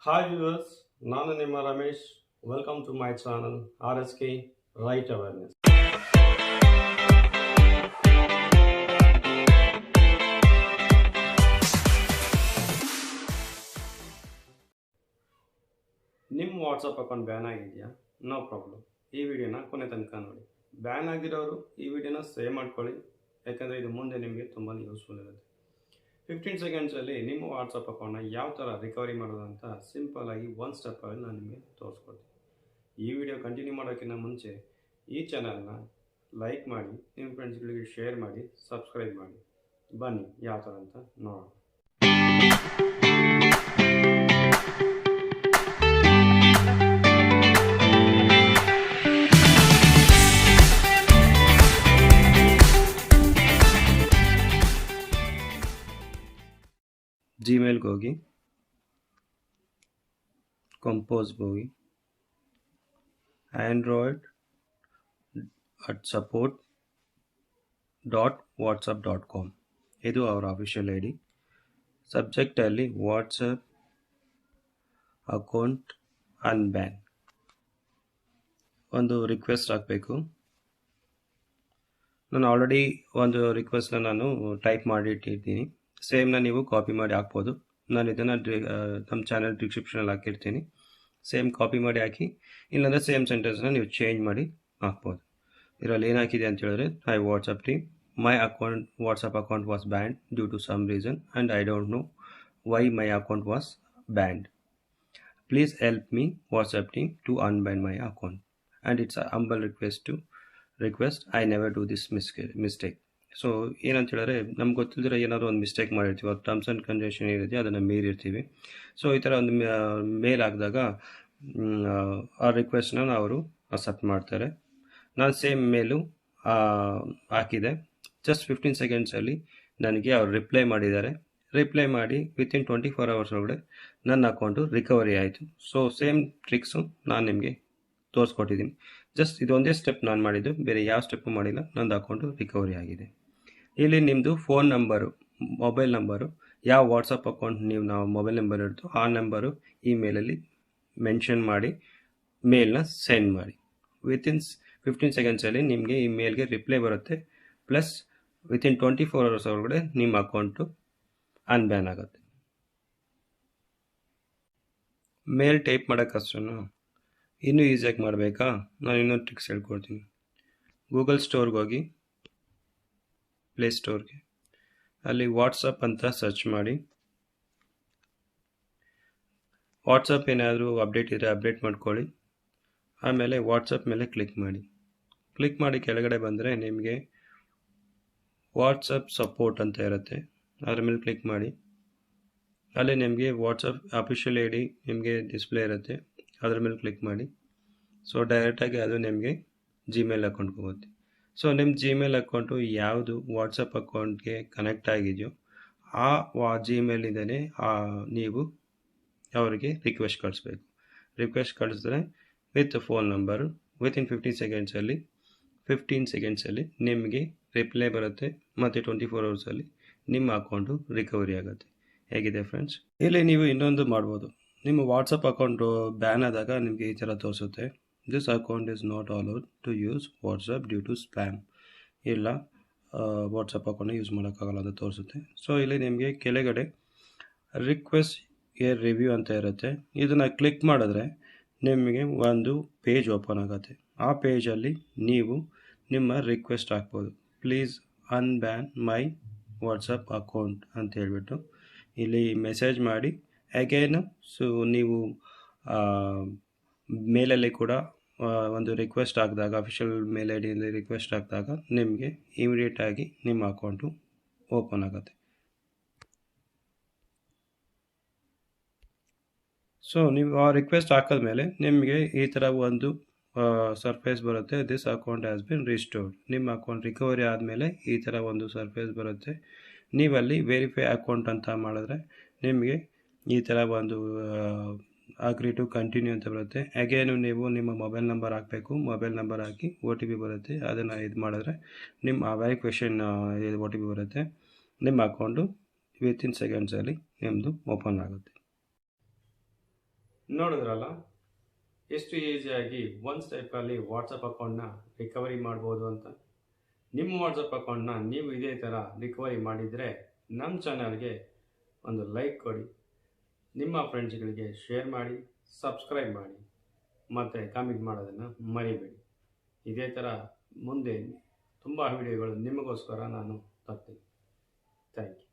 Hi viewers, ನಾನು ನಿಮ್ಮ Ramesh. Welcome to my channel RSK right awareness. ನಿಮ್ಮ ವಾಟ್ಸಪ್ ಅಕೌಂಟ್ ಬ್ಯಾನ್ ಆಗಿದೆಯಾ? No problem. ಈ ವಿಡಿಯೋನ ಕೊನೆ ತನಕ ನೋಡಿ. ಬ್ಯಾನ್ ಆಗಿರೋರು ಈ ವಿಡಿಯೋನ ಸೇವ್ ಮಾಡ್ಕೊಳ್ಳಿ, ಯಾಕಂದರೆ ಇದು ಮುಂದೆ ನಿಮಗೆ ತುಂಬಾ ಯೂಸ್ಫುಲ್ ಇರುತ್ತೆ. 15 ಸೆಕೆಂಡ್ಸಲ್ಲಿ ನಿಮ್ಮ ವಾಟ್ಸಪ್ ಅಕೌಂಟ್ನ ಯಾವ ಥರ ರಿಕವರಿ ಮಾಡೋದು ಅಂತ ಸಿಂಪಲಾಗಿ ಒನ್ ಸ್ಟೆಪ್ಪಲ್ಲಿ ನಾನು ನಿಮಗೆ ತೋರಿಸ್ಕೊಡ್ತೀನಿ. ಈ ವಿಡಿಯೋ ಕಂಟಿನ್ಯೂ ಮಾಡೋಕ್ಕಿಂತ ಮುಂಚೆ ಈ ಚಾನಲ್ನ ಲೈಕ್ ಮಾಡಿ, ನಿಮ್ಮ ಫ್ರೆಂಡ್ಸ್ಗಳಿಗೆ ಶೇರ್ ಮಾಡಿ, ಸಬ್ಸ್ಕ್ರೈಬ್ ಮಾಡಿ. ಬನ್ನಿ ಯಾವ ಥರ ಅಂತ ನೋಡೋಣ. ಜಿಮೇಲ್ಗೆ ಹೋಗಿ, ಕಂಪೋಸ್ಗೆ ಹೋಗಿ, android@support.whatsapp.com ಇದು ಅವರ ಅಫಿಷಿಯಲ್ ಐ ಡಿ. ಸಬ್ಜೆಕ್ಟಲ್ಲಿ ವಾಟ್ಸಪ್ ಅಕೌಂಟ್ ಅನ್ಬ್ಯಾನ್ ಒಂದು ರಿಕ್ವೆಸ್ಟ್ ಹಾಕಬೇಕು. ನಾನು ಆಲ್ರೆಡಿ ಒಂದು ರಿಕ್ವೆಸ್ಟ್ನ ನಾನು ಟೈಪ್ ಮಾಡಿಟ್ಟಿದ್ದೀನಿ. ಸೇಮ್ನ ನೀವು ಕಾಪಿ ಮಾಡಿ ಹಾಕ್ಬೋದು. ನಾನು ಇದನ್ನು ನಮ್ಮ ಚಾನಲ್ ಡಿಸ್ಕ್ರಿಪ್ಷನಲ್ಲಿ ಹಾಕಿರ್ತೀನಿ. ಸೇಮ್ ಕಾಪಿ ಮಾಡಿ ಹಾಕಿ, ಇಲ್ಲಾಂದರೆ ಸೇಮ್ ಸೆಂಟೆನ್ಸ್ನ ನೀವು ಚೇಂಜ್ ಮಾಡಿ ಹಾಕ್ಬೋದು. ಇದರಲ್ಲಿ ಏನು ಹಾಕಿದೆ ಅಂತ ಹೇಳಿದ್ರೆ, I WhatsApp team, my WhatsApp account was banned due to some reason and I don't know why my account was banned. Please help me WhatsApp team to unban my account and it's a humble request I never do this mistake. So ಏನಂತ ಹೇಳಿದ್ರೆ, ನಮ್ಗೆ ಗೊತ್ತಿಲ್ಲದ್ರೆ ಏನಾದರೂ ಒಂದು mistake ಮಾಡಿರ್ತೀವಿ, ಅದು terms and condition ಏನಿದೆ ಅದನ್ನು ಮೀರಿರ್ತೀವಿ. So ಈ ಥರ ಒಂದು ಮೇಲ್ ಹಾಕಿದಾಗ ಆ ರಿಕ್ವೆಸ್ಟ್ನ ಅವರು ಅಕ್ಸೆಪ್ಟ್ ಮಾಡ್ತಾರೆ. ನಾನು ಸೇಮ್ ಮೇಲು ಹಾಕಿದೆ. ಜಸ್ಟ್ 15 ಸೆಕೆಂಡ್ಸಲ್ಲಿ ನನಗೆ ಅವ್ರು ರಿಪ್ಲೈ ಮಾಡಿದ್ದಾರೆ. ರಿಪ್ಲೈ ಮಾಡಿ ವಿತಿನ್ 24 hours ಒಳಗಡೆ ನನ್ನ ಅಕೌಂಟು ರಿಕವರಿ ಆಯಿತು. ಸೊ ಸೇಮ್ ಟ್ರಿಕ್ಸು ನಾನು ನಿಮಗೆ ತೋರಿಸ್ಕೊಟ್ಟಿದ್ದೀನಿ. ಜಸ್ಟ್ ಇದೊಂದೇ ಸ್ಟೆಪ್ ನಾನು ಮಾಡಿದ್ದು, ಬೇರೆ ಯಾವ ಸ್ಟೆಪ್ಪು ಮಾಡಿಲ್ಲ. ನಂದು ಅಕೌಂಟು ರಿಕವರಿ ಆಗಿದೆ. ಇಲ್ಲಿ ನಿಮ್ಮದು ಫೋನ್ ನಂಬರು, ಮೊಬೈಲ್ ನಂಬರು, ಯಾವ ವಾಟ್ಸಪ್ ಅಕೌಂಟ್ ನೀವು ಮೊಬೈಲ್ ನಂಬರ್ ಇರುತ್ತೋ ಆ ನಂಬರು ಈ ಮೇಲಲ್ಲಿ ಮೆನ್ಷನ್ ಮಾಡಿ ಮೇಲ್ನ ಸೆಂಡ್ ಮಾಡಿ. ವಿತಿನ್ 15 ಸೆಕೆಂಡ್ಸಲ್ಲಿ ನಿಮಗೆ ಈ ಮೇಲ್ಗೆ ರಿಪ್ಲೈ ಬರುತ್ತೆ. ಪ್ಲಸ್ ವಿತಿನ್ 24 hours ಒಳಗಡೆ ನಿಮ್ಮ ಅಕೌಂಟು ಅನ್ಬ್ಯಾನ್ ಆಗುತ್ತೆ. ಮೇಲ್ ಟೈಪ್ ಮಾಡೋಕ್ಕಷ್ಟನ್ನು ಇನ್ನೂ ಈಸಿಯಾಗಿ ಮಾಡಬೇಕಾ? ನಾನು ಇನ್ನೊಂದು ಟ್ರಿಕ್ಸ್ ಹೇಳ್ಕೊಡ್ತೀನಿ. ಗೂಗಲ್ ಸ್ಟೋರ್ಗೆ ಹೋಗಿ, ಪ್ಲೇಸ್ಟೋರ್ಗೆ, ಅಲ್ಲಿ ವಾಟ್ಸಪ್ ಅಂತ ಸರ್ಚ್ ಮಾಡಿ. ವಾಟ್ಸಪ್ ಏನಾದರೂ ಅಪ್ಡೇಟ್ ಇದ್ದರೆ ಅಪ್ಡೇಟ್ ಮಾಡ್ಕೊಳ್ಳಿ. ಆಮೇಲೆ ವಾಟ್ಸಪ್ ಮೇಲೆ ಕ್ಲಿಕ್ ಮಾಡಿ ಕೆಳಗಡೆ ಬಂದರೆ ನಿಮಗೆ ವಾಟ್ಸಪ್ ಸಪೋರ್ಟ್ ಅಂತ ಇರುತ್ತೆ. ಅದ್ರ ಮೇಲೆ ಕ್ಲಿಕ್ ಮಾಡಿ. ಅಲ್ಲಿ ನಿಮಗೆ ವಾಟ್ಸಪ್ ಅಫಿಷಿಯಲ್ ಐ ಡಿ ನಿಮಗೆ ಡಿಸ್ಪ್ಲೇ ಇರುತ್ತೆ. ಅದ್ರ ಮೇಲೆ ಕ್ಲಿಕ್ ಮಾಡಿ. ಸೊ ಡೈರೆಕ್ಟಾಗಿ ಅದು ನಿಮಗೆ ಜಿಮೇಲ್ ಅಕೌಂಟ್ಗೆ ಹೋಗುತ್ತೆ. ಸೊ ನಿಮ್ಮ ಜಿಮೇಲ್ ಅಕೌಂಟು ಯಾವುದು ವಾಟ್ಸಪ್ ಅಕೌಂಟ್ಗೆ ಕನೆಕ್ಟ್ ಆಗಿದೆಯೋ ಆ ಜಿಮೇಲಿಂದಲೇ ನೀವು ಅವರಿಗೆ ರಿಕ್ವೆಸ್ಟ್ ಕಳಿಸ್ಬೇಕು. ರಿಕ್ವೆಸ್ಟ್ ಕಳಿಸಿದ್ರೆ ವಿತ್ ಫೋನ್ ನಂಬರು ವಿತಿನ್ 15 ಸೆಕೆಂಡ್ಸಲ್ಲಿ ನಿಮಗೆ ರಿಪ್ಲೈ ಬರುತ್ತೆ ಮತ್ತು 24 hours ನಿಮ್ಮ ಅಕೌಂಟು ರಿಕವರಿ ಆಗುತ್ತೆ. ಹೇಗಿದೆ ಫ್ರೆಂಡ್ಸ್? ಇಲ್ಲಿ ನೀವು ಇನ್ನೊಂದು ಮಾಡ್ಬೋದು. ನಿಮ್ಮ ವಾಟ್ಸಪ್ ಅಕೌಂಟು ಬ್ಯಾನ್ ಆದಾಗ ನಿಮಗೆ ಈ ಥರ ತೋರಿಸುತ್ತೆ, this account is not allowed to use WhatsApp due to spam. ಇಲ್ಲ, ವಾಟ್ಸಪ್ ಅಕೌಂಟ್ನ ಯೂಸ್ ಮಾಡೋಕ್ಕಾಗಲ್ಲ ಅಂತ ತೋರಿಸುತ್ತೆ. ಸೊ ಇಲ್ಲಿ ನಿಮಗೆ ಕೆಳಗಡೆ ರಿಕ್ವೆಸ್ಟ್ ಎ ರಿವ್ಯೂ ಅಂತ ಇರುತ್ತೆ. ಇದನ್ನು ಕ್ಲಿಕ್ ಮಾಡಿದ್ರೆ ನಿಮಗೆ ಒಂದು ಪೇಜ್ ಓಪನ್ ಆಗುತ್ತೆ. ಆ ಪೇಜಲ್ಲಿ ನೀವು ನಿಮ್ಮ ರಿಕ್ವೆಸ್ಟ್ ಹಾಕ್ಬೋದು. Please unban my WhatsApp account ಅಂತ ಹೇಳ್ಬಿಟ್ಟು ಇಲ್ಲಿ ಮೆಸೇಜ್ ಮಾಡಿ. ಅಗೇನು ಸೊ ನೀವು ಮೇಲಲ್ಲಿ ಕೂಡ ಒಂದು ರಿಕ್ವೆಸ್ಟ್ ಹಾಕಿದಾಗ, ಅಫಿಷಿಯಲ್ ಮೇಲ್ ಐ ಡಿಯಲ್ಲಿ ರಿಕ್ವೆಸ್ಟ್ ಹಾಕಿದಾಗ ನಿಮಗೆ ಇಮಿಡಿಯೇಟಾಗಿ ನಿಮ್ಮ ಅಕೌಂಟು ಓಪನ್ ಆಗುತ್ತೆ. ಸೊ ನೀವು ಆ ರಿಕ್ವೆಸ್ಟ್ ಹಾಕಿದ್ಮೇಲೆ ನಿಮಗೆ ಈ ಥರ ಒಂದು ಸರ್ಫೇಸ್ ಬರುತ್ತೆ, this account has been restored. ನಿಮ್ಮ ಅಕೌಂಟ್ ರಿಕವರಿ ಆದಮೇಲೆ ಈ ಥರ ಒಂದು ಸರ್ಫೇಸ್ ಬರುತ್ತೆ. ನೀವಲ್ಲಿ ವೆರಿಫೈ ಅಕೌಂಟ್ ಅಂತ ಮಾಡಿದ್ರೆ ನಿಮಗೆ ಈ ಥರ ಒಂದು ಅಗ್ರಿ ಟು ಕಂಟಿನ್ಯೂ ಅಂತ ಬರುತ್ತೆ. ಅಗೇನು ನೀವು ನಿಮ್ಮ ಮೊಬೈಲ್ ನಂಬರ್ ಹಾಕಬೇಕು. ಮೊಬೈಲ್ ನಂಬರ್ ಹಾಕಿ OTP ಬರುತ್ತೆ. ಅದನ್ನು ಇದು ಮಾಡಿದ್ರೆ ನಿಮ್ಮ ವೆರಿಫಿಕೇಷನ್ OTP ಬರುತ್ತೆ. ನಿಮ್ಮ ಅಕೌಂಟು ವಿತಿನ್ ಸೆಕೆಂಡ್ಸಲ್ಲಿ ನಿಮ್ಮದು ಓಪನ್ ಆಗುತ್ತೆ. ನೋಡಿದ್ರಲ್ಲ ಎಷ್ಟು ಈಸಿಯಾಗಿ ಒಂದು ಸ್ಟೆಪ್ಪಲ್ಲಿ ವಾಟ್ಸಪ್ ಅಕೌಂಟ್ನ ರಿಕವರಿ ಮಾಡ್ಬೋದು ಅಂತ. ನಿಮ್ಮ ವಾಟ್ಸಪ್ ಅಕೌಂಟ್ನ ನೀವು ಇದೇ ಥರ ರಿಕವರಿ ಮಾಡಿದರೆ ನಮ್ಮ ಚಾನಲ್ಗೆ ಒಂದು ಲೈಕ್ ಕೊಡಿ, ನಿಮ್ಮ ಫ್ರೆಂಡ್ಸ್ಗಳಿಗೆ ಶೇರ್ ಮಾಡಿ, ಸಬ್ಸ್ಕ್ರೈಬ್ ಮಾಡಿ ಮತ್ತು ಕಾಮೆಂಟ್ ಮಾಡೋದನ್ನು ಮರಿಬೇಡಿ. ಇದೇ ಥರ ಮುಂದೆ ತುಂಬ ವಿಡಿಯೋಗಳು ನಿಮಗೋಸ್ಕರ ನಾನು ತರ್ತೀನಿ. Thank you.